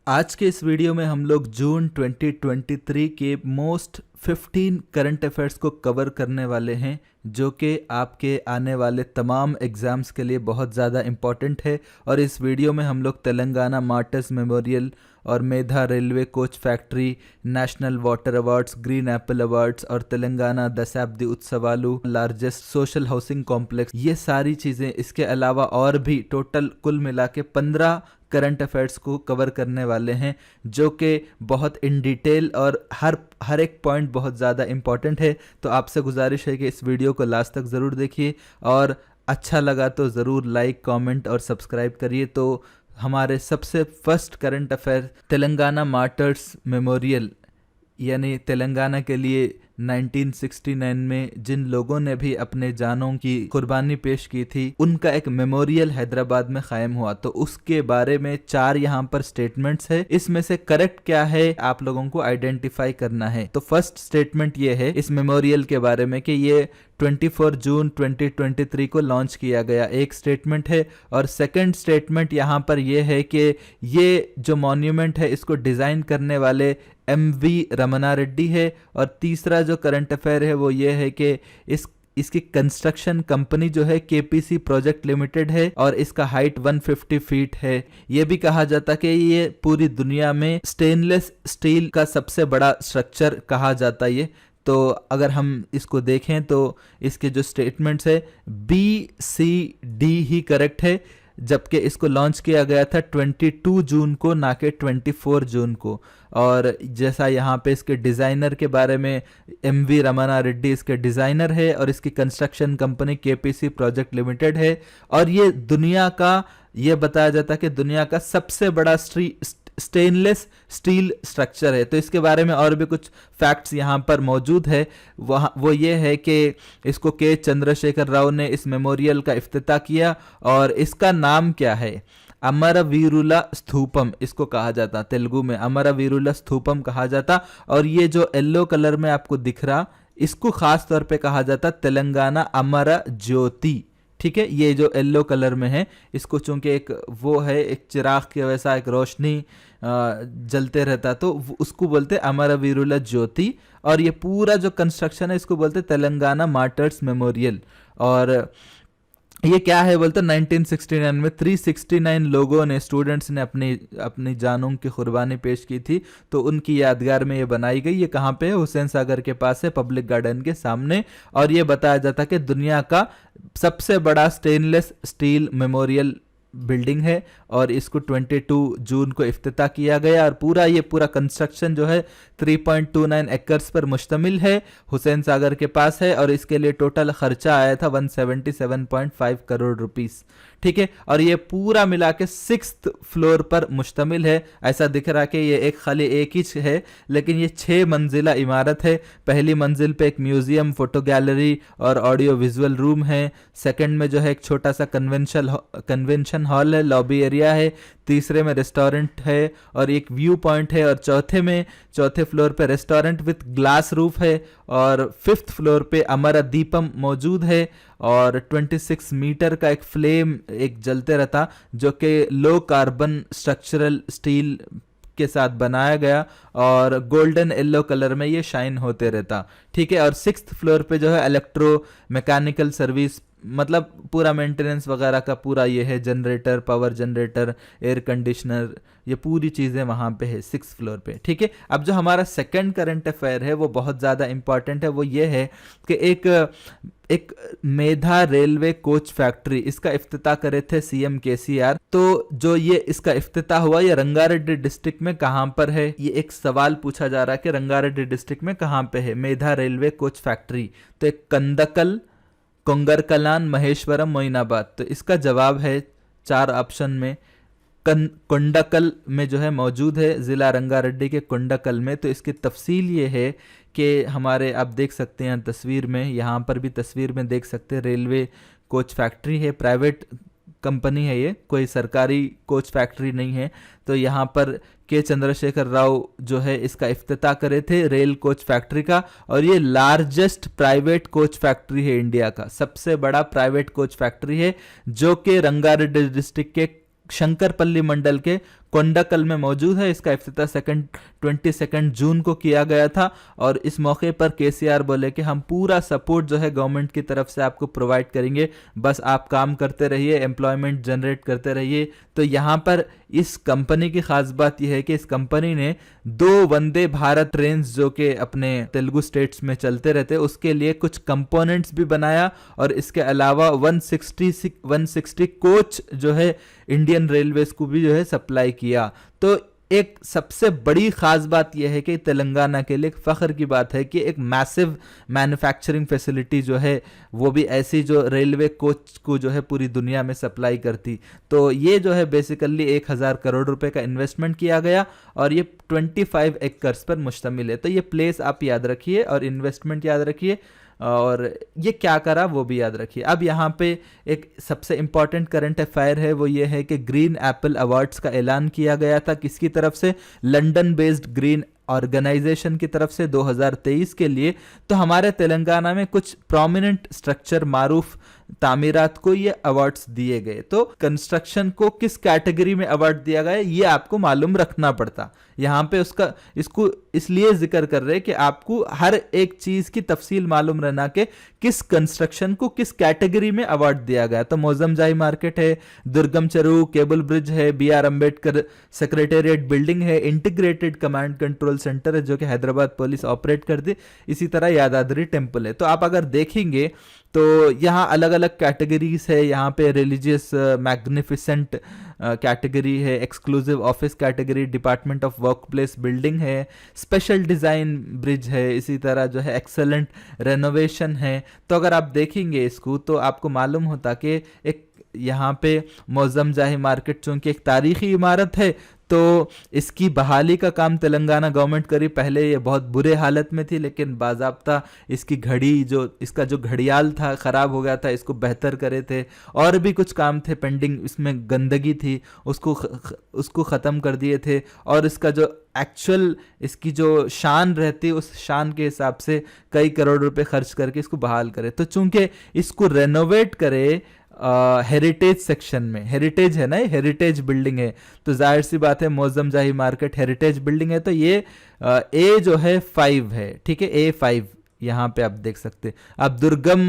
आज के इस वीडियो में हम लोग जून 2023 के मोस्ट 15 करंट अफेयर्स को कवर करने वाले हैं, जो कि आपके आने वाले तमाम एग्ज़ाम्स के लिए बहुत ज़्यादा इम्पॉर्टेंट है। और इस वीडियो में हम लोग तेलंगाना मार्टर्स मेमोरियल और Medha railway coach factory, national water awards, green apple awards और तेलंगाना दशाब्दी उत्सवालू, लार्जेस्ट सोशल हाउसिंग कॉम्प्लेक्स, ये सारी चीज़ें, इसके अलावा और भी टोटल कुल मिला के 15 करंट अफेयर्स को कवर करने वाले हैं, जो कि बहुत इन डिटेल और हर एक पॉइंट बहुत ज़्यादा इम्पॉर्टेंट है। तो आपसे गुजारिश है कि इस वीडियो को लास्ट तक ज़रूर देखिए और अच्छा लगा तो ज़रूर लाइक, कमेंट और सब्सक्राइब करिए। तो हमारे सबसे first current affair, Telangana martyrs memorial, यानी तेलंगाना के लिए 1969 में जिन लोगों ने भी अपने जानों की कुर्बानी पेश की थी, उनका एक मेमोरियल हैदराबाद में कायम हुआ। तो उसके बारे में 4 यहाँ पर स्टेटमेंट्स है, इसमें से करेक्ट क्या है आप लोगों को आइडेंटिफाई करना है। तो फर्स्ट स्टेटमेंट ये है इस मेमोरियल के बारे में कि ये 24 जून 2023 को लॉन्च किया गया, एक स्टेटमेंट है। और सेकंड स्टेटमेंट यहाँ पर यह है कि ये जो मॉन्यूमेंट है इसको डिज़ाइन करने वाले MV रमना रेड्डी है। और तीसरा जो करंट अफेयर है वो ये है कि इसकी कंस्ट्रक्शन कंपनी जो है KPC प्रोजेक्ट लिमिटेड है और इसका हाइट 150 फीट है। ये भी कहा जाता कि ये पूरी दुनिया में स्टेनलेस स्टील का सबसे बड़ा स्ट्रक्चर कहा जाता है। तो अगर हम इसको देखें तो इसके जो स्टेटमेंट्स है BCD ही करेक्ट है, जबकि इसको लॉन्च किया गया था 22 जून को, ना कि 24 जून को। और जैसा यहाँ पे इसके डिज़ाइनर के बारे में, MV रमना रेड्डी इसके डिज़ाइनर है और इसकी construction company KPC project limited है। और ये दुनिया का, ये बताया जाता है कि दुनिया का सबसे बड़ा स्टेनलेस स्टील स्ट्रक्चर है। तो इसके बारे में और भी कुछ फैक्ट्स यहाँ पर मौजूद है। वो ये है कि इसको के चंद्रशेखर राव ने इस मेमोरियल का इफ्तिताह किया और इसका नाम क्या है, अमरवीरुला स्तूपम इसको कहा जाता, तेलुगु में अमरवीरुला स्तूपम कहा जाता। और ये जो येलो कलर में आपको दिख रहा, इसको खास तौर पे कहा जाता तेलंगाना अमर ज्योति। ठीक है, ये जो येलो कलर में है, इसको चूंकि एक वो है, एक चिराग के वैसा एक रोशनी जलते रहता, तो उसको बोलते अमरवीरुला ज्योति। और ये पूरा जो कंस्ट्रक्शन है इसको बोलते तेलंगाना मार्टर्स मेमोरियल। और ये क्या है बोलते 1969 में 369 लोगों ने, स्टूडेंट्स ने अपनी जानों की कुर्बानी पेश की थी। तो उनकी यादगार में ये बनाई गई। ये कहाँ पे है? हुसैन सागर के पास है, पब्लिक गार्डन के सामने। और ये बताया जाता कि दुनिया का सबसे बड़ा स्टेनलेस स्टील मेमोरियल बिल्डिंग है और इसको 22 जून को इफ्तिताह किया गया। और ये पूरा कंस्ट्रक्शन जो है 3.29 एकर्स पर मुश्तमिल है, हुसैन सागर के पास है। और इसके लिए टोटल खर्चा आया था 177.5 करोड़ रुपीस। ठीक है, और ये पूरा मिला के 6th फ्लोर पर मुश्तमिल है। ऐसा दिख रहा कि ये खाली एक ही है, लेकिन ये 6 मंजिला इमारत है। पहली मंजिल पे एक म्यूजियम, फोटो गैलरी और ऑडियो विजुअल रूम है। सेकंड में जो है एक छोटा सा कन्वेंशन हॉल है, लॉबी एरिया है। तीसरे में रेस्टोरेंट है और एक व्यू पॉइंट है। और चौथे फ्लोर पे रेस्टोरेंट विथ ग्लास रूफ है। और 5th फ्लोर पे अमर दीपम मौजूद है और 26 मीटर का एक फ्लेम एक जलते रहता, जो कि लो कार्बन स्ट्रक्चरल स्टील के साथ बनाया गया और गोल्डन येलो कलर में ये शाइन होते रहता। ठीक है, और 6th फ्लोर पे जो है इलेक्ट्रो मैकेनिकल सर्विस, मतलब पूरा मेंटेनेंस वगैरह का पूरा ये है, generator, power generator, air conditioner, ये पूरी चीज़ें वहाँ पे है 6th फ्लोर पे। ठीक है, अब जो हमारा सेकंड करंट अफेयर है वो बहुत ज़्यादा इंपॉर्टेंट है। वो ये है कि एक मेधा रेलवे कोच फैक्ट्री, इसका इफ्तिताह करे थे CM KCR। तो जो ये इसका इफ्तिताह हुआ, ये रंगारेड्डी डिस्ट्रिक्ट में कहाँ पर है? ये एक सवाल पूछा जा रहा है कि रंगारेड्डी डिस्ट्रिक्ट में कहाँ पे है मेधा रेलवे कोच फैक्ट्री। तो एक कंदकल, कोंगरकलान, महेश्वरम, मोइनाबाद। तो इसका जवाब है 4 ऑप्शन में कोंडकल में जो है मौजूद है, ज़िला रंगारेड्डी के कोंडकल में। तो इसकी तफसील ये है कि हमारे, आप देख सकते हैं तस्वीर में, यहाँ पर भी तस्वीर में देख सकते हैं, रेलवे कोच फैक्ट्री है, प्राइवेट कंपनी है, ये कोई सरकारी कोच फैक्ट्री नहीं है। तो यहाँ पर के चंद्रशेखर राव जो है इसका इफ्तिताह करे थे रेल कोच फैक्ट्री का। और ये लार्जेस्ट प्राइवेट कोच फैक्ट्री है, इंडिया का सबसे बड़ा प्राइवेट कोच फैक्ट्री है, जो कि रंगारेड्डी डिस्ट्रिक्ट के शंकरपल्ली मंडल के कोंडाकल में मौजूद है। इसका इफ्तिताह 22 जून को किया गया था और इस मौके पर केसीआर बोले कि हम पूरा सपोर्ट जो है गवर्नमेंट की तरफ से आपको प्रोवाइड करेंगे, बस आप काम करते रहिए, एम्प्लॉयमेंट जनरेट करते रहिए। तो यहाँ पर इस कंपनी की खास बात यह है कि इस कंपनी ने 2 वंदे भारत ट्रेन जो कि अपने तेलुगु स्टेट्स में चलते रहते उसके लिए कुछ कंपोनेंट्स भी बनाया और इसके अलावा 160 कोच जो है इंडियन रेलवेज को भी जो है सप्लाई किया। तो एक सबसे बड़ी खास बात यह है कि तेलंगाना के लिए फ़ख्र की बात है कि एक मैसिव मैन्युफैक्चरिंग फैसिलिटी जो है वो भी ऐसी जो रेलवे कोच को जो है पूरी दुनिया में सप्लाई करती। तो ये जो है बेसिकली 1000 करोड़ रुपए का इन्वेस्टमेंट किया गया और ये 25 एकर्स पर मुश्तमिल है। तो ये प्लेस आप याद रखिए और इन्वेस्टमेंट याद रखिए और ये क्या करा वो भी याद रखिए। अब यहाँ पे एक सबसे इम्पॉर्टेंट करंट अफेयर है, वो ये है कि ग्रीन एप्पल अवार्ड्स का ऐलान किया गया था। किसकी तरफ से? लंदन बेस्ड ग्रीन ऑर्गेनाइजेशन की तरफ से 2023 के लिए। तो हमारे तेलंगाना में कुछ प्रोमिनेंट स्ट्रक्चर मारूफ तामीरात को ये अवार्ड्स दिए गए। तो कंस्ट्रक्शन को किस कैटेगरी में अवार्ड दिया गया ये आपको मालूम रखना पड़ता। यहाँ पे इसको इसलिए जिक्र कर रहे हैं कि आपको हर एक चीज की तफसील मालूम रहना कि किस कंस्ट्रक्शन को किस कैटेगरी में अवार्ड दिया गया। तो मौजमजाही मार्केट है, दुर्गम चरू केबल ब्रिज है, BR अम्बेडकर सेक्रेटेरिएट बिल्डिंग है, इंटीग्रेटेड कमांड कंट्रोल सेंटर है जो कि हैदराबाद पुलिस ऑपरेट करती, इसी तरह यादाद्री टेम्पल है। तो आप अगर देखेंगे तो यहाँ अलग अलग कैटेगरीज है। यहाँ पे रिलीजियस मैग्निफिसेंट कैटेगरी है, exclusive office category, department of work place building है, स्पेशल डिज़ाइन ब्रिज है, इसी तरह जो है एक्सेलेंट रेनोवेशन है। तो अगर आप देखेंगे इसको तो आपको मालूम होता कि एक यहाँ पे मौजमजाही मार्केट चूंकि एक तारीखी इमारत है तो इसकी बहाली का काम तेलंगाना गवर्नमेंट करी। पहले ये बहुत बुरे हालत में थी लेकिन बाज़ाब्ता इसकी घड़ी इसका जो घड़ियाल था ख़राब हो गया था, इसको बेहतर करे थे। और भी कुछ काम थे पेंडिंग, इसमें गंदगी थी उसको ख़त्म कर दिए थे। और इसका जो एक्चुअल इसकी जो शान रहती उस शान के हिसाब से कई करोड़ रुपए खर्च करके इसको बहाल करे। तो चूंकि इसको रेनोवेट करे हेरिटेज सेक्शन में, हेरिटेज है ना, हेरिटेज बिल्डिंग है तो जाहिर सी बात है मौजमजाही मार्केट हेरिटेज बिल्डिंग है। तो ये ए जो है 5 है, ठीक है, A5 यहाँ पे आप देख सकते। अब दुर्गम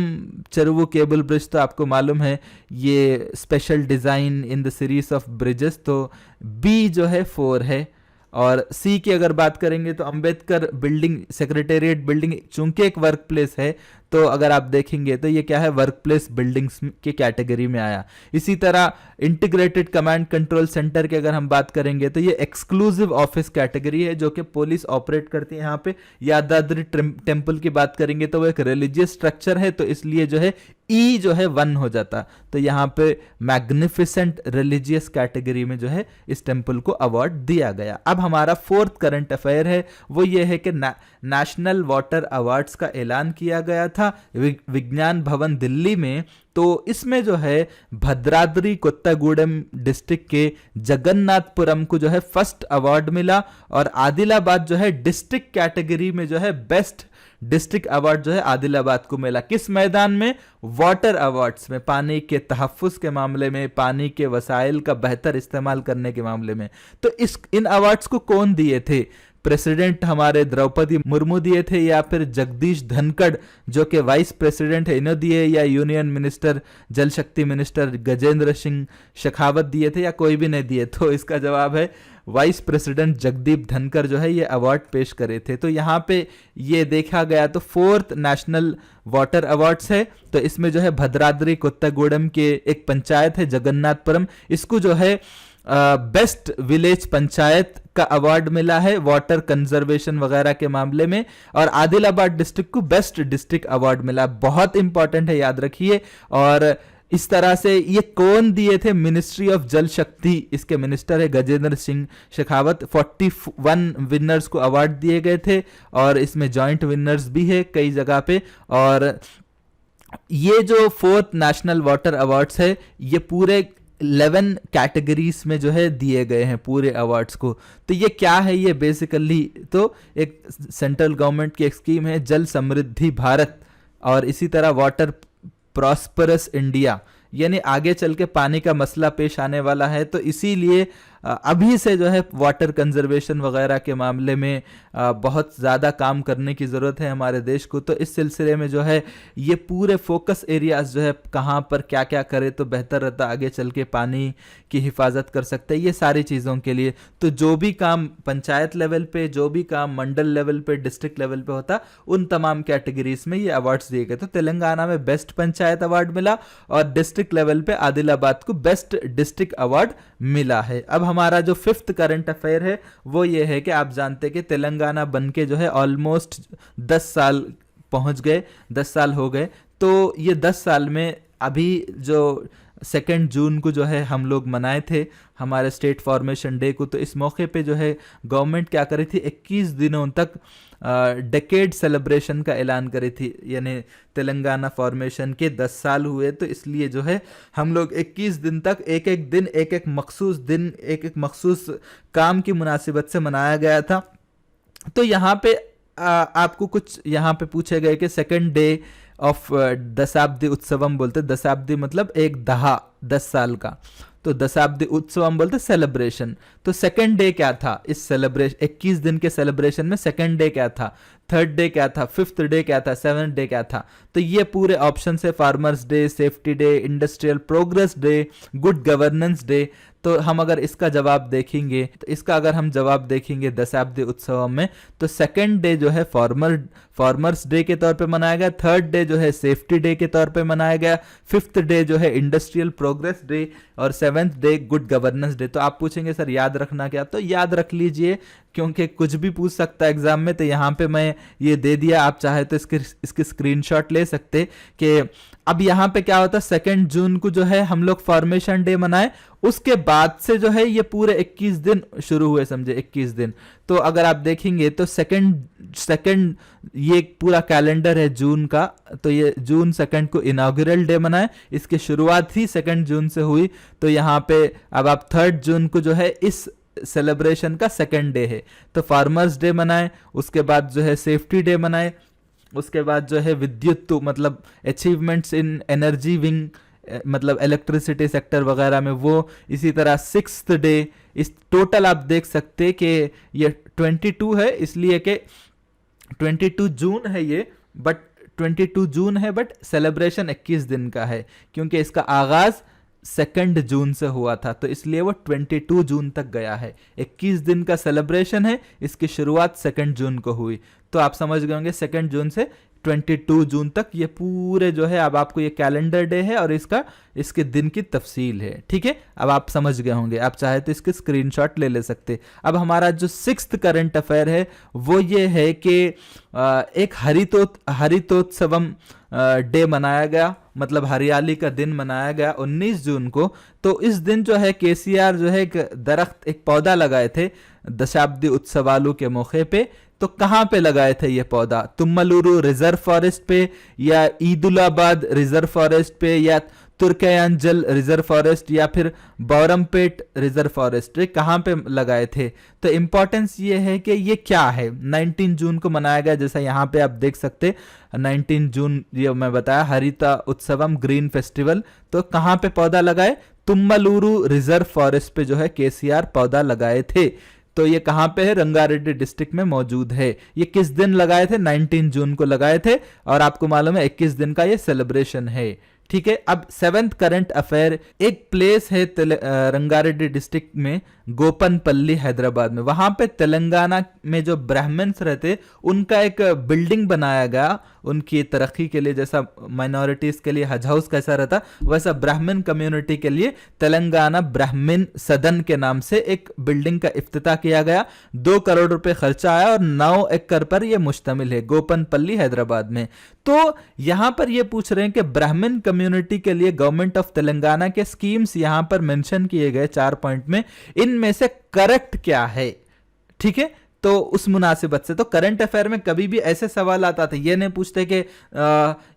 चरुवु केबल ब्रिज तो आपको मालूम है ये special design in the series of bridges, तो B जो है 4 है। और C की अगर बात करेंगे तो अंबेडकर बिल्डिंग सेक्रेटेरिएट बिल्डिंग चूंकि एक वर्क प्लेस है तो अगर आप देखेंगे तो ये क्या है, वर्क प्लेस बिल्डिंग्स के कैटेगरी में आया। इसी तरह इंटीग्रेटेड कमांड कंट्रोल सेंटर की अगर हम बात करेंगे तो ये एक्सक्लूसिव ऑफिस कैटेगरी है जो कि पुलिस ऑपरेट करती है। यहाँ पे यादाद्री टेम्पल की बात करेंगे तो वो एक रिलीजियस स्ट्रक्चर है तो इसलिए जो है E जो है 1 हो जाता। तो यहाँ पे मैग्निफिसेंट रिलीजियस कैटेगरी में जो है इस टेम्पल को अवार्ड दिया गया। अब हमारा 4th करंट अफेयर है वो ये है कि नेशनल वाटर अवार्ड्स का ऐलान किया गया था विज्ञान भवन दिल्ली में। तो इसमें जो है भद्राद्री कोत्तागुडेम डिस्ट्रिक्ट के जगन्नाथपुरम को जो है फर्स्ट अवार्ड मिला और आदिलाबाद जो है डिस्ट्रिक्ट कैटेगरी में जो है बेस्ट डिस्ट्रिक्ट अवार्ड जो है आदिलाबाद को मिला। किस मैदान में? वाटर अवार्ड्स में, पानी के तहफ्फुज़ के मामले में, पानी के वसाइल का बेहतर इस्तेमाल करने के मामले में। तो इन अवार्ड्स को कौन दिए थे? प्रेसिडेंट हमारे द्रौपदी मुर्मू दिए थे या फिर जगदीश धनखड़ जो कि वाइस प्रेसिडेंट है इन्होंने दिए, या यूनियन मिनिस्टर जल शक्ति मिनिस्टर गजेंद्र सिंह शेखावत दिए थे, या कोई भी नहीं दिए? तो इसका जवाब है वाइस प्रेसिडेंट जगदीप धनखड़ जो है ये अवार्ड पेश करे थे। तो यहाँ पे ये देखा गया तो 4th नेशनल वाटर अवार्ड्स है। तो इसमें जो है भद्राद्री कोत्तागुडेम के एक पंचायत है जगन्नाथपुरम, इसको जो है बेस्ट विलेज पंचायत का अवार्ड मिला है वाटर कंजर्वेशन वगैरह के मामले में। और आदिलाबाद डिस्ट्रिक्ट को बेस्ट डिस्ट्रिक्ट अवार्ड मिला। बहुत इंपॉर्टेंट है, याद रखिए। और इस तरह से ये कौन दिए थे? मिनिस्ट्री ऑफ जल शक्ति, इसके मिनिस्टर है गजेंद्र सिंह शेखावत। 41 विनर्स को अवार्ड दिए गए थे और इसमें जॉइंट विनर्स भी है कई जगह पे। और ये जो 4th नेशनल वाटर अवार्ड्स है ये पूरे 11 कैटेगरीज में जो है दिए गए हैं पूरे अवार्ड्स को। तो ये क्या है? ये बेसिकली तो एक सेंट्रल गवर्नमेंट की एक स्कीम है जल समृद्धि भारत और इसी तरह वाटर प्रॉस्परस इंडिया, यानी आगे चल के पानी का मसला पेश आने वाला है तो इसीलिए अभी से जो है वाटर कंजर्वेशन वगैरह के मामले में बहुत ज़्यादा काम करने की ज़रूरत है हमारे देश को। तो इस सिलसिले में जो है ये पूरे फोकस एरियाज जो है कहाँ पर क्या क्या करे तो बेहतर रहता, आगे चल के पानी की हिफाजत कर सकते हैं, ये सारी चीज़ों के लिए। तो जो भी काम पंचायत लेवल पे, जो भी काम मंडल लेवल पे, डिस्ट्रिक्ट लेवल पे होता, उन तमाम कैटेगरीज में ये अवार्ड्स दिए गए। तो तेलंगाना में बेस्ट पंचायत अवार्ड मिला और डिस्ट्रिक्ट लेवल पे आदिलाबाद को बेस्ट डिस्ट्रिक्ट अवार्ड मिला है। अब हमारा जो 5th करंट अफेयर है वो ये है कि आप जानते हैं कि तेलंगाना बन के जो है ऑलमोस्ट 10 साल पहुंच गए, 10 साल हो गए। तो ये 10 साल में अभी जो 2 जून को जो है हम लोग मनाए थे हमारे स्टेट फॉर्मेशन डे को, तो इस मौके पे जो है गवर्नमेंट क्या करी थी, 21 दिनों तक डेकेड सेलिब्रेशन का ऐलान करी थी। यानी तेलंगाना फॉर्मेशन के 10 साल हुए, तो इसलिए जो है हम लोग 21 दिन तक एक एक दिन, एक एक मखसूस दिन, एक एक मखसूस काम की मुनासिबत से मनाया गया था। तो यहाँ पे आपको कुछ यहाँ पे पूछे गए कि 2nd डे ऑफ दशाब्दी उत्सवम बोलते, दशाब्दी मतलब एक दहा, 10 साल का, तो दशाब्दी उत्सवम बोलते सेलिब्रेशन। तो 2nd डे क्या था इस सेलिब्रेशन, 21 दिन के सेलिब्रेशन में 2nd डे क्या था, 3rd डे क्या था, 5th डे क्या था, 7th डे क्या था। तो ये पूरे ऑप्शन है, farmers day, safety day, industrial progress day, good governance day. तो हम अगर इसका जवाब देखेंगे, तो इसका अगर हम जवाब देखेंगे दशाब्दी उत्सव में, तो 2nd डे जो है फार्मर्स डे के तौर पे मनाया गया, 3rd डे जो है सेफ्टी डे के तौर पे मनाया गया, 5th डे जो है इंडस्ट्रियल प्रोग्रेस डे और 7th day good governance day. तो आप पूछेंगे सर याद रखना क्या, तो याद रख लीजिए क्योंकि कुछ भी पूछ सकता है एग्जाम में। तो यहाँ पे मैं ये दे दिया, आप चाहे तो इसकी स्क्रीनशॉट ले सकते कि अब यहाँ पे क्या होता है, 2 जून को जो है हम लोग फॉर्मेशन डे मनाए, उसके बाद से जो है ये पूरे 21 दिन शुरू हुए, समझे 21 दिन। तो अगर आप देखेंगे तो सेकंड ये पूरा कैलेंडर है जून का, तो ये जून 2 को इनॉग्रेल डे मनाए, इसकी शुरुआत ही 2 जून से हुई। तो यहाँ पे अब आप 3 जून को जो है इस सेलिब्रेशन का 2nd डे है, तो फार्मर्स डे मनाए, उसके बाद जो है सेफ्टी डे मनाए, उसके बाद जो है विद्युत मतलब अचीवमेंट्स इन एनर्जी विंग मतलब इलेक्ट्रिसिटी सेक्टर वगैरह में वो, इसी तरह 6th डे। इस टोटल आप देख सकते कि ये 22 है, इसलिए कि 22 जून है ये, बट 22 जून है बट सेलिब्रेशन 21 दिन का है, क्योंकि इसका आगाज 2 जून से हुआ था, तो इसलिए वो 22 जून तक गया है। 21 दिन का सेलिब्रेशन है, इसकी शुरुआत 2 जून को हुई। तो आप समझ गए होंगे 2 जून से 22 जून तक ये पूरे जो है, अब आपको ये कैलेंडर डे है और इसके दिन की तफसील है। ठीक है, अब आप समझ गए होंगे, आप चाहे तो इसके स्क्रीनशॉट ले सकते। अब हमारा जो 6th करंट अफेयर है वो ये है कि एक हरितोत्सवम डे मनाया गया, मतलब हरियाली का दिन मनाया गया 19 जून को। तो इस दिन जो है केसीआर जो है एक पौधा लगाए थे दशाब्दी उत्सवालू के मौके पे। तो कहाँ पे लगाए थे ये पौधा, तुम्मलुरु रिजर्व फॉरेस्ट पे, या ईदुलाबाद रिजर्व फॉरेस्ट पे, या तुर्कयांजल रिजर्व फॉरेस्ट, या फिर बौरमपेट रिजर्व फॉरेस्ट, कहाँ पे लगाए थे। तो इंपॉर्टेंस ये है कि ये क्या है, 19 जून को मनाया गया, जैसा यहाँ पे आप देख सकते 19 जून ये मैं बताया, हरिता उत्सवम ग्रीन फेस्टिवल। तो कहाँ पे पौधा लगाए, तुम्मलुरु रिजर्व फॉरेस्ट पे जो है केसीआर पौधा लगाए थे। तो ये कहाँ पे है, रंगारेड्डी डिस्ट्रिक्ट में मौजूद है। ये किस दिन लगाए थे, 19 जून को लगाए थे, और आपको मालूम है 21 दिन का ये सेलिब्रेशन है। ठीक है, अब 7th करंट अफेयर, एक प्लेस है रंगारेड्डी डिस्ट्रिक्ट में, गोपनपल्ली हैदराबाद में, वहां पे तेलंगाना में जो ब्राह्मण्स रहते उनका एक बिल्डिंग बनाया गया उनकी तरक्की के लिए। जैसा माइनॉरिटीज के लिए हज हाउस कैसा रहता, वैसा ब्राह्मण कम्युनिटी के लिए तेलंगाना ब्राह्मण सदन के नाम से एक बिल्डिंग का इफ्तिताह किया गया। 2 करोड़ रुपए खर्चा आया और 9 एकड़ पर यह मुश्तमिल है, गोपनपल्ली हैदराबाद में। तो यहां पर यह पूछ रहे हैं कि ब्राह्मण कम्युनिटी के लिए गवर्नमेंट ऑफ तेलंगाना के स्कीम्स यहां पर मेंशन किए गए 4 पॉइंट में, इनमें से करेक्ट क्या है। ठीक है, तो उस मुनासिबत से तो करंट अफेयर में कभी भी ऐसे सवाल आता था, ये नहीं पूछते कि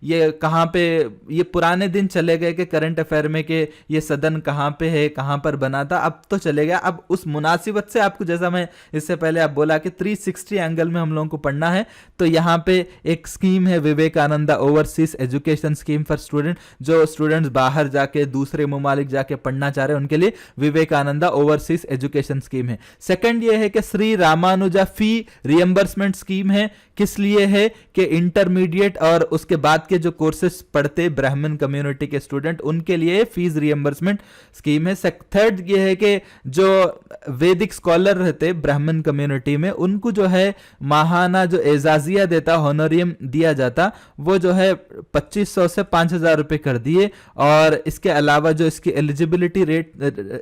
ये कहाँ पे, ये पुराने दिन चले गए कि करंट अफेयर में कि ये सदन कहाँ पे है, कहाँ पर बना था, अब तो चले गया। अब उस मुनासिबत से आपको, जैसा मैं इससे पहले आप बोला कि 360 एंगल में हम लोगों को पढ़ना है, तो यहाँ पे एक स्कीम है Vivekananda overseas education scheme for student, जो स्टूडेंट्स बाहर जाके दूसरे ममालिक जाके पढ़ना चाह रहे हैं उनके लिए विवेकानंदा ओवरसीज एजुकेशन स्कीम है। सेकंड ये है कि श्री रामानुजा फी रियम्बर्समेंट स्कीम है। किस लिए है कि इंटरमीडिएट और उसके बाद के जो कोर्सेस पढ़ते ब्राह्मण कम्युनिटी के स्टूडेंट, उनके लिए फीस रियम्बर्समेंट स्कीम है। थर्ड ये है कि जो वैदिक स्कॉलर रहते ब्राह्मण कम्युनिटी में, उनको जो है माहाना जो एजाजिया देता, होनोरियम दिया जाता, वो जो है 2500 से 5000 रुपए कर दिए। और इसके अलावा जो इसकी एलिजिबिलिटी रेट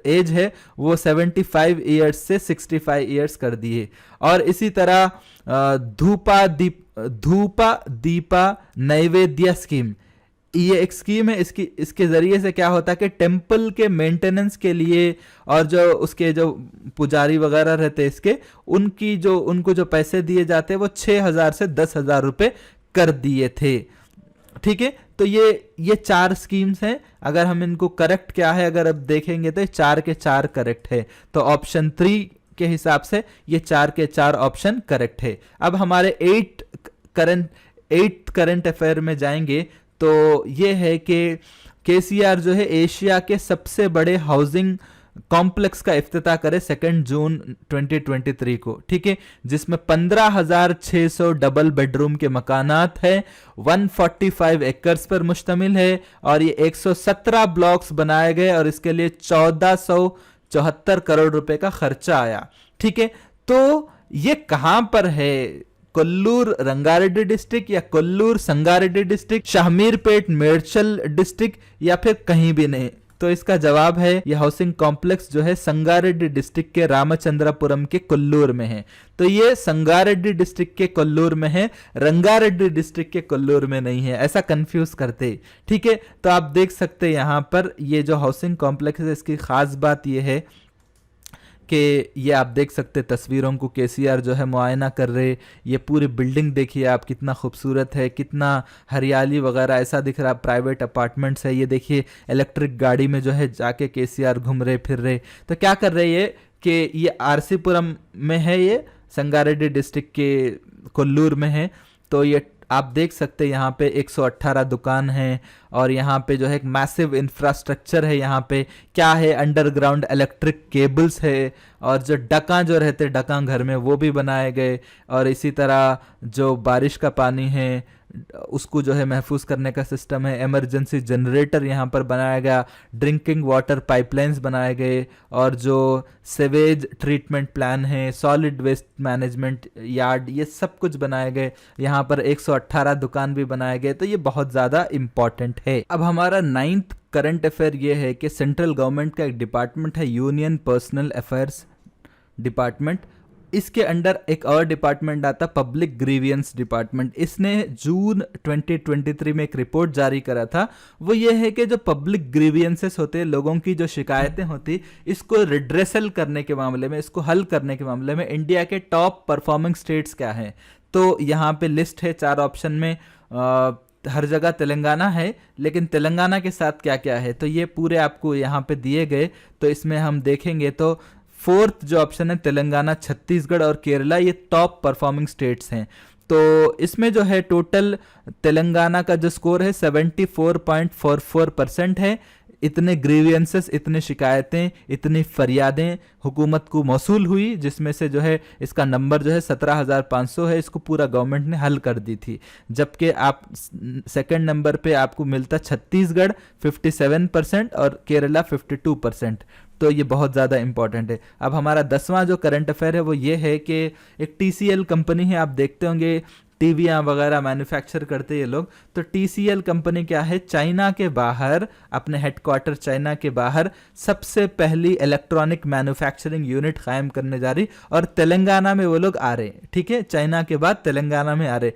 एज है वो 75 ईयर्स से 65 ईयर्स कर दिए। और इसी तरह धूपा दीपा नैवेद्य स्कीम, ये एक स्कीम है। इसके जरिए से क्या होता है कि टेम्पल के मेंटेनेंस के लिए और जो उसके जो पुजारी वगैरह रहते हैं इसके, उनको जो पैसे दिए जाते हैं वो 6000 से 10,000 रुपए कर दिए थे। ठीक है, तो ये 4 स्कीम्स हैं। अगर हम इनको करेक्ट क्या है अगर अब देखेंगे तो 4 के 4 करेक्ट है। तो ऑप्शन 3 के हिसाब से ये 4 के 4 ऑप्शन करेक्ट है। अब हमारे 8 करंट अफेयर में जाएंगे तो ये है कि केसीआर जो है एशिया के सबसे बड़े हाउसिंग कॉम्प्लेक्स का इफ्तिताह करे 2 जून 2023 को। ठीक है, जिसमें 15,600 डबल बेडरूम के मकानात है, 145 एकर्स पर मुश्तमिल है और ये 117 ब्लॉक्स बनाए गए और इसके लिए 1474 करोड़ रुपए का खर्चा आया। ठीक है, तो ये कहां पर है? कोल्लूर रंगारेड्डी डिस्ट्रिक्ट या कोल्लूर संगारेड्डी डिस्ट्रिक्ट, शाहमीरपेट मेडचल डिस्ट्रिक्ट या फिर कहीं भी नहीं? तो इसका जवाब है ये हाउसिंग कॉम्प्लेक्स जो है संगारेड्डी डिस्ट्रिक्ट के रामचंद्रपुरम के कोल्लूर में है। तो ये संगारेड्डी डिस्ट्रिक्ट के कोल्लूर में है, रंगारेड्डी डिस्ट्रिक्ट के कोल्लूर में नहीं है, ऐसा कंफ्यूज करते। ठीक है, तो आप देख सकते हैं यहां पर ये जो हाउसिंग कॉम्प्लेक्स है इसकी खास बात ये है कि ये आप देख सकते तस्वीरों को केसीआर जो है मुआयना कर रहे। ये पूरी बिल्डिंग देखिए आप, कितना खूबसूरत है, कितना हरियाली वगैरह ऐसा दिख रहा। प्राइवेट अपार्टमेंट्स है। ये देखिए इलेक्ट्रिक गाड़ी में जो है जाके केसीआर घूम रहे फिर रहे। तो क्या कर रहे ये कि ये आरसीपुरम में है, ये संगारेड्डी डिस्ट्रिक्ट के कोल्लूर में है। तो ये आप देख सकते हैं यहाँ पे 118 दुकान है और यहाँ पे जो है एक मैसिव इंफ्रास्ट्रक्चर है। यहाँ पे क्या है, अंडरग्राउंड इलेक्ट्रिक केबल्स है और जो डका जो रहते डका घर में वो भी बनाए गए। और इसी तरह जो बारिश का पानी है उसको जो है महफूज करने का सिस्टम है। इमरजेंसी जनरेटर यहाँ पर बनाया गया, ड्रिंकिंग वाटर पाइपलाइंस बनाए गए और जो सीवेज ट्रीटमेंट प्लान है, सॉलिड वेस्ट मैनेजमेंट यार्ड, ये सब कुछ बनाए गए। यहाँ पर 118 दुकान भी बनाए गए। तो ये बहुत ज़्यादा इम्पॉर्टेंट है। अब हमारा 9th करंट अफेयर ये है कि सेंट्रल गवर्नमेंट का एक डिपार्टमेंट है यूनियन पर्सनल अफेयर्स डिपार्टमेंट। इसके अंडर एक और डिपार्टमेंट आता पब्लिक ग्रीवियंस डिपार्टमेंट। इसने जून 2023 में एक रिपोर्ट जारी करा था। वो ये है कि जो पब्लिक ग्रीवियंसेस होते हैं, लोगों की जो शिकायतें होती, इसको रिड्रेसल करने के मामले में, इसको हल करने के मामले में इंडिया के टॉप परफॉर्मिंग स्टेट्स क्या हैं। तो यहाँ पे लिस्ट है 4 ऑप्शन में। हर जगह तेलंगाना है, लेकिन तेलंगाना के साथ क्या क्या है तो ये पूरे आपको यहाँ पे दिए गए। तो इसमें हम देखेंगे तो 4th जो ऑप्शन है तेलंगाना, छत्तीसगढ़ और केरला, ये टॉप परफॉर्मिंग स्टेट्स हैं। तो इसमें जो है टोटल तेलंगाना का जो स्कोर है 74.44% है। इतने ग्रीवियंसेस, इतने शिकायतें, इतनी फरियादें हुकूमत को मौसूल हुई, जिसमें से जो है इसका नंबर जो है 17,500 है। इसको पूरा गवर्नमेंट ने हल कर दी थी। जबकि आप सेकंड नंबर पे आपको मिलता छत्तीसगढ़ 57% और केरला 52%। तो ये बहुत ज़्यादा इंपॉर्टेंट है। अब हमारा 10वां जो करंट अफेयर है वो ये है कि एक TCL कंपनी है, आप देखते होंगे टीवियाँ वगैरह मैन्युफैक्चर करते ये लोग। तो TCL कंपनी क्या है, चाइना के बाहर, अपने हेडक्वार्टर चाइना के बाहर सबसे पहली इलेक्ट्रॉनिक मैन्युफैक्चरिंग यूनिट कायम करने जा रही और तेलंगाना में वो लोग आ रहे हैं। ठीक है, चाइना के बाद तेलंगाना में आ रहे।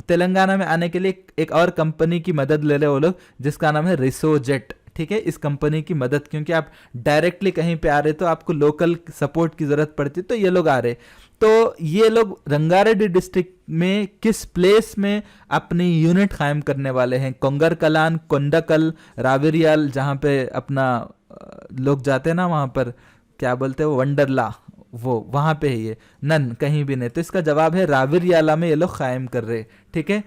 तेलंगाना में आने के लिए एक और कंपनी की मदद ले रहे वो लोग, जिसका नाम है रिसोजेट। ठीक है, इस कंपनी की मदद, क्योंकि आप डायरेक्टली कहीं पे आ रहे तो आपको लोकल सपोर्ट की ज़रूरत पड़ती, तो ये लोग आ रहे। तो ये लोग रंगारेड्डी डिस्ट्रिक्ट में किस प्लेस में अपनी यूनिट कायम करने वाले हैं? कोंगर कलान, कोंडाकल, रावेरियाल, जहाँ पे अपना लोग जाते हैं ना, वहाँ पर क्या बोलते हैं वो, वंडरला, वो वहाँ पे है ये, नन कहीं भी नहीं। तो इसका जवाब है रावेरियाला में ये लोग कायम कर रहे। ठीक है,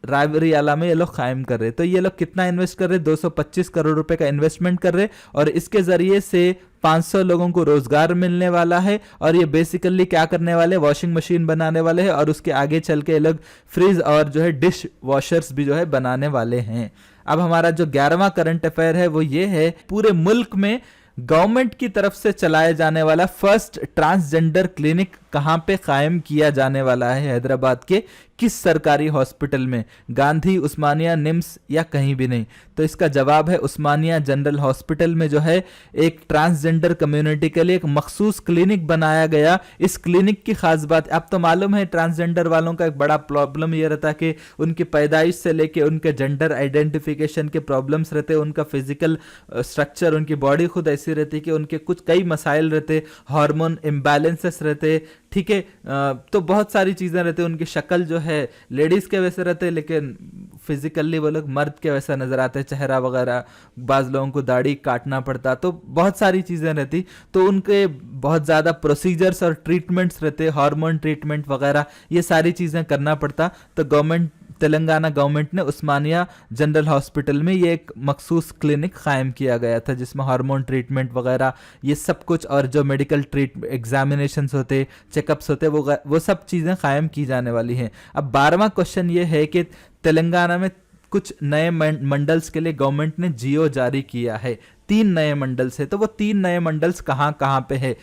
रावेरियाला में ये लोग कायम कर रहे। तो ये लोग कितना इन्वेस्ट कर रहे? 225 करोड़ रुपए का इन्वेस्टमेंट कर रहे, और इसके जरिए से 500 लोगों को रोजगार मिलने वाला है। और ये बेसिकली क्या करने वाले? वॉशिंग मशीन बनाने वाले हैं, और उसके आगे चल के ये लोग फ्रिज और जो है डिश वॉशर्स भी जो है बनाने वाले हैं। अब हमारा जो 11वां करंट अफेयर है वो ये है, पूरे मुल्क में गवर्नमेंट की तरफ से चलाया जाने वाला फर्स्ट ट्रांसजेंडर क्लिनिक कहां पे कायम किया जाने वाला है? हैदराबाद के किस सरकारी हॉस्पिटल में? गांधी, उस्मानिया, निम्स या कहीं भी नहीं? तो इसका जवाब है उस्मानिया जनरल हॉस्पिटल में जो है एक ट्रांसजेंडर कम्युनिटी के लिए एक मखसूस क्लिनिक बनाया गया। इस क्लिनिक की खास बात, आप तो मालूम है ट्रांसजेंडर वालों का एक बड़ा प्रॉब्लम ये रहता है कि उनकी पैदाइश से लेके उनके जेंडर आइडेंटिफिकेशन के प्रॉब्लम्स रहते, उनका फिजिकल स्ट्रक्चर, उनकी बॉडी खुद ऐसी रहती कि उनके कुछ कई मसाइल रहते, हार्मोन इम्बैलेंसेस रहते। ठीक है, तो बहुत सारी चीज़ें रहती, उनकी शक्ल जो है लेडीज़ के वैसे रहते, लेकिन फिजिकली वो लोग मर्द के वैसा नजर आते, चेहरा वगैरह, बाज़ लोगों को दाढ़ी काटना पड़ता, तो बहुत सारी चीज़ें रहती। तो उनके बहुत ज़्यादा प्रोसीजर्स और ट्रीटमेंट्स रहते, हार्मोन ट्रीटमेंट वगैरह, ये सारी चीज़ें करना पड़ता। तो तेलंगाना गवर्नमेंट ने उस्मानिया जनरल हॉस्पिटल में ये एक मखसूस क्लिनिक कायम किया गया था, जिसमें हार्मोन ट्रीटमेंट वगैरह ये सब कुछ, और जो मेडिकल एग्जामिनेशंस होते, चेकअप्स होते, वो सब चीज़ें कायम की जाने वाली हैं। अब 12वां क्वेश्चन ये है कि तेलंगाना में कुछ नए मंडल्स के लिए गवर्नमेंट ने जियो जारी किया है। 3 नए मंडल्स है, तो वो 3 नए मंडल्स कहाँ कहाँ पे है?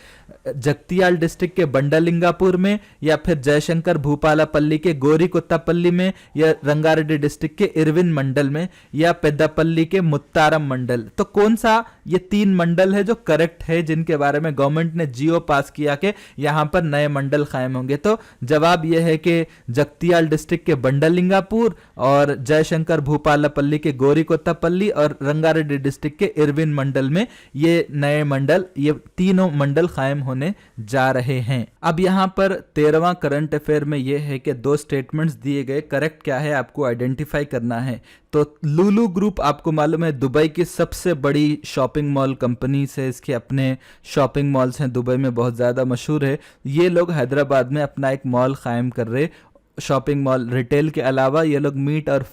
जगतियाल डिस्ट्रिक्ट के बंडलिंगापुर में, या फिर जयशंकर भूपालापल्ली के गोरीकोत्तापल्ली में, या रंगारेड्डी डिस्ट्रिक्ट के इरविन मंडल में, या पेद्दापल्ली के मुत्तारम मंडल? तो कौन सा ये 3 मंडल है जो करेक्ट है, जिनके बारे में गवर्नमेंट ने जियो पास किया कि यहाँ पर नए मंडल कायम होंगे? तो जवाब यह है कि जगतियाल डिस्ट्रिक्ट के बंडलिंगापुर, और जयशंकर भूपालापल्ली के गोरीकोत्तापल्ली, और रंगारेड्डी डिस्ट्रिक्ट के इरविन मंडल में ये नए मंडल, ये तीनों मंडल कायम होने जा रहे हैं। अब यहां पर 13वां करंट अफेयर में यह है कि 2 स्टेटमेंट्स दिए गए, करेक्ट क्या है आपको आइडेंटिफाई करना है। तो लुलु ग्रुप आपको मालूम है दुबई की सबसे बड़ी शॉपिंग मॉल कंपनी से, इसके अपने शॉपिंग मॉल्स हैं, दुबई में बहुत ज़्यादा मशहूर है। ये लोग हैदराबाद में अपना एक मॉल कायम कर रहे, शॉपिंग मॉल। रिटेल के अलावा ये लोग मीट और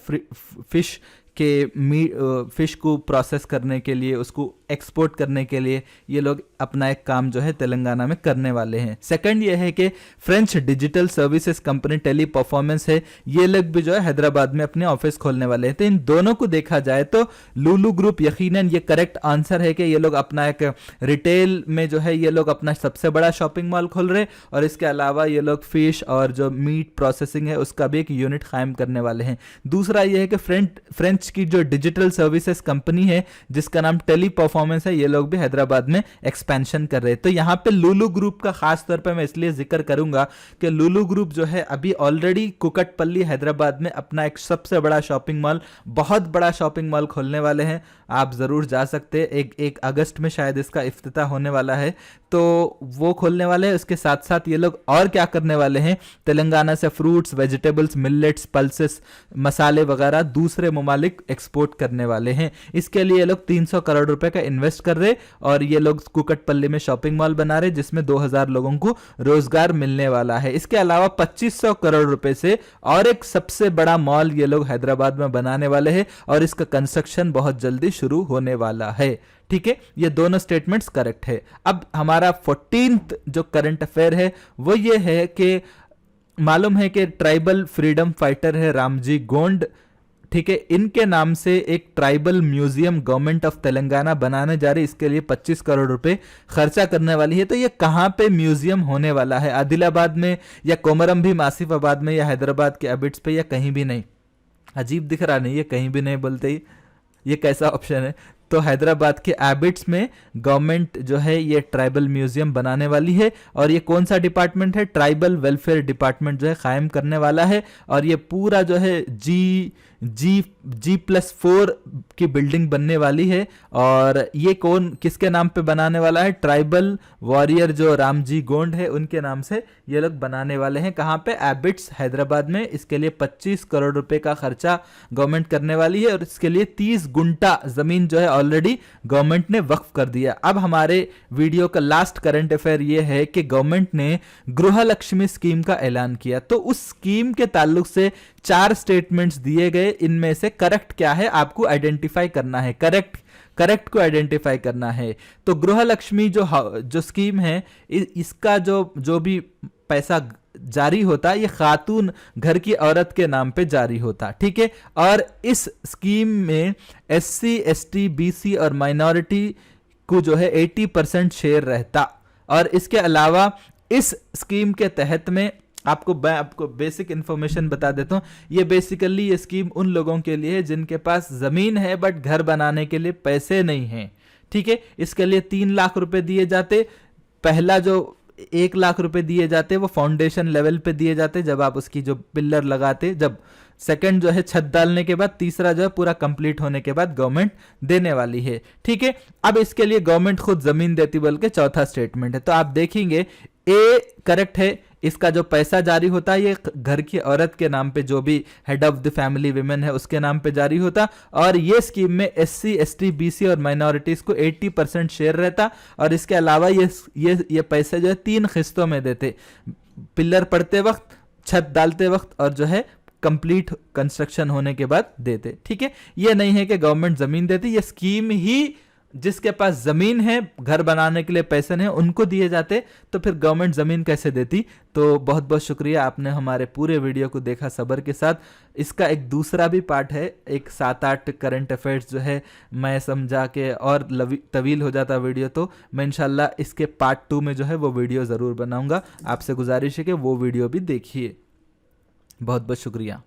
फिश को प्रोसेस करने के लिए, उसको एक्सपोर्ट करने के लिए ये लोग अपना एक काम जो है तेलंगाना में करने वाले हैं। सेकंड ये है कि French digital services company Teleperformance है, ये लोग भी जो है हैदराबाद में अपने ऑफिस खोलने वाले हैं। तो इन दोनों को देखा जाए तो लुलु ग्रुप यकीनन ये करेक्ट आंसर है कि ये लोग अपना एक रिटेल में जो है ये लोग अपना सबसे बड़ा शॉपिंग मॉल खोल रहे, और इसके अलावा ये लोग फिश और जो मीट प्रोसेसिंग है उसका भी एक यूनिट कायम करने वाले हैं। दूसरा ये है कि फ्रेंच की जो डिजिटल सर्विसेज कंपनी है जिसका नाम टेली परफॉर्मेंस है, ये लोग भी हैदराबाद में एक्सपेंशन कर रहे हैं। तो यहाँ पे लुलु ग्रुप का खास तौर पे मैं इसलिए जिक्र करूंगा कि लुलु ग्रुप जो है अभी ऑलरेडी कुकटपल्ली हैदराबाद में अपना एक सबसे बड़ा शॉपिंग मॉल, बहुत बड़ा शॉपिंग मॉल खोलने वाले हैं। आप जरूर जा सकते हैं, एक अगस्त में शायद इसका इफ्तिताह होने वाला है, तो वो खोलने वाले हैं। उसके साथ साथ ये लोग और क्या करने वाले हैं, तेलंगाना से फ्रूट्स, वेजिटेबल्स, मिलेट्स, पल्सेस, मसाले वगैरह दूसरे ममालिक एक्सपोर्ट करने वाले हैं। इसके लिए ये लोग 300 करोड़ रुपए का इन्वेस्ट कर रहे, और ये लोग कुकटपल्ली में शॉपिंग मॉल बना रहे जिसमें 2000 लोगों को रोजगार मिलने वाला है। इसके अलावा 2500 करोड़ रुपए से और एक सबसे बड़ा मॉल ये लोग हैदराबाद में बनाने वाले हैं, और इसका कंस्ट्रक्शन बहुत जल्दी शुरू होने वाला है। ठीक है, ये दोनों स्टेटमेंट्स करेक्ट है। अब हमारा 14th जो करंट अफेयर है वो ये है कि मालूम है कि ट्राइबल फ्रीडम फाइटर है रामजी गोंड, ठीक है, इनके नाम से एक tribal museum government of Telangana बनाने जा रही, इसके लिए 25 करोड़ रुपए खर्चा करने वाली है। तो ये कहाँ पे म्यूजियम होने वाला है, आदिलाबाद में या कोमरम भीम आसिफाबाद में या हैदराबाद के एबिट्स पे या कहीं भी नहीं? अजीब दिख रहा नहीं, ये कहीं भी नहीं बोलते ही, ये कैसा ऑप्शन है? तो हैदराबाद के एबिट्स में गवर्नमेंट जो है ये ट्राइबल म्यूजियम बनाने वाली है, और ये कौन सा डिपार्टमेंट है, ट्राइबल वेलफेयर डिपार्टमेंट जो है कायम करने वाला है। और ये पूरा जो है G+4 की बिल्डिंग बनने वाली है। और ये कौन किसके नाम पे बनाने वाला है? ट्राइबल वॉरियर जो रामजी गोंड है उनके नाम से ये लोग बनाने वाले हैं। कहाँ पे? एबिट्स हैदराबाद में। इसके लिए 25 करोड़ रुपए का खर्चा गवर्नमेंट करने वाली है और इसके लिए 30 गुंटा जमीन जो है ऑलरेडी गवर्नमेंट ने वक्फ कर दिया। अब हमारे वीडियो का लास्ट करंट अफेयर ये है कि गवर्नमेंट ने गृह लक्ष्मी स्कीम का ऐलान किया। तो उस स्कीम के ताल्लुक से 4 स्टेटमेंट्स दिए गए। इनमें से करेक्ट क्या है आपको आइडेंटिफाई करना है, करेक्ट को आइडेंटिफाई करना है। तो गृह लक्ष्मी जो स्कीम है इसका जो भी पैसा जारी होता, ये खातून घर की औरत के नाम पे जारी होता, ठीक है। और इस स्कीम में SC ST BC और माइनॉरिटी को जो है 80% शेयर रहता। और इसके अलावा इस स्कीम के तहत में आपको बेसिक इंफॉर्मेशन बता देता हूं। ये बेसिकली ये स्कीम उन लोगों के लिए है जिनके पास जमीन है बट घर बनाने के लिए पैसे नहीं हैं, ठीक है। इसके लिए 3 लाख रुपए दिए जाते। पहला जो 1 लाख रुपए दिए जाते वो फाउंडेशन लेवल पे दिए जाते जब आप उसकी जो पिलर लगाते, जब सेकंड जो है छत डालने के बाद, तीसरा जो है पूरा कंप्लीट होने के बाद गवर्नमेंट देने वाली है, ठीक है। अब इसके लिए गवर्नमेंट खुद जमीन देती बोल के चौथा स्टेटमेंट है। तो आप देखेंगे ए करेक्ट है। इसका जो पैसा जारी होता है ये घर की औरत के नाम पे, जो भी head of the family women है उसके नाम पे जारी होता। और ये स्कीम में SC ST BC और माइनॉरिटीज को 80% शेयर रहता। और इसके अलावा ये पैसे जो है 3 किस्तों में देते, पिलर पड़ते वक्त, छत डालते वक्त और जो है कंप्लीट कंस्ट्रक्शन होने के बाद देते, ठीक है। ये नहीं है कि गवर्नमेंट जमीन देती, ये स्कीम ही जिसके पास जमीन है, घर बनाने के लिए पैसे नहीं उनको दिए जाते। तो फिर गवर्नमेंट जमीन कैसे देती? तो बहुत बहुत शुक्रिया, आपने हमारे पूरे वीडियो को देखा सब्र के साथ। इसका एक दूसरा भी पार्ट है, एक 7-8 करंट अफेयर्स जो है मैं समझा के और तवील हो जाता वीडियो, तो मैं इंशाल्लाह इसके पार्ट 2 में जो है वो वीडियो ज़रूर बनाऊंगा। आपसे गुजारिश है कि वो वीडियो भी देखिए। बहुत बहुत शुक्रिया।